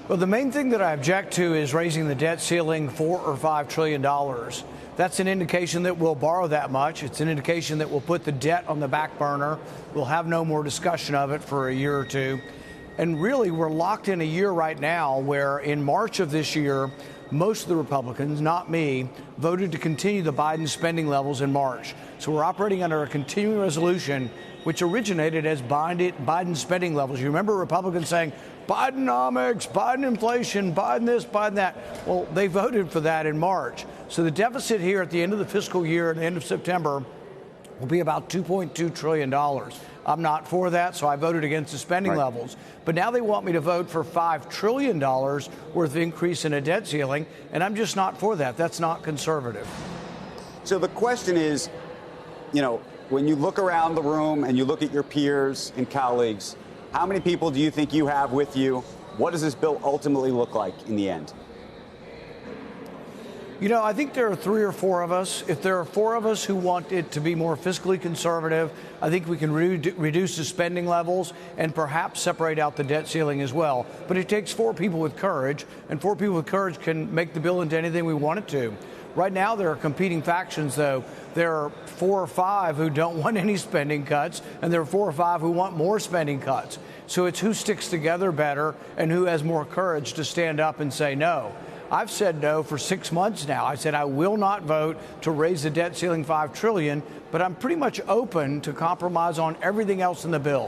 Well, the main thing that I object to is raising the debt ceiling $4 or $5 trillion. That's an indication that we'll borrow that much. It's an indication that we'll put the debt on the back burner. We'll have no more discussion of it for a year or two. And really, we're locked in a year right now where in March of this year, most of the Republicans, not me, voted to continue the Biden spending levels in March. So we're operating under a continuing resolution which originated as Biden spending levels. You remember Republicans saying, Bidenomics, Biden inflation, Biden this, Biden that. Well, they voted for that in March. So the deficit here at the end of the fiscal year, at the end of September, will be about $2.2 trillion. I'm not for that, so I voted against the spending levels. But now they want me to vote for $5 trillion worth of increase in a debt ceiling, and I'm just not for that. That's not conservative. So the question is, when you look around the room and you look at your peers and colleagues, how many people do you think you have with you? What does this bill ultimately look like in the end? I think there are 3 or 4 of us. If there are 4 of us who want it to be more fiscally conservative, I think we can reduce the spending levels and perhaps separate out the debt ceiling as well. But it takes 4 people with courage, and 4 people with courage can make the bill into anything we want it to. Right now, there are competing factions, though. There are 4 or 5 who don't want any spending cuts, and there are 4 or 5 who want more spending cuts. So it's who sticks together better and who has more courage to stand up and say no. I've said no for 6 months now. I said I will not vote to raise the debt ceiling $5 trillion, but I'm pretty much open to compromise on everything else in the bill.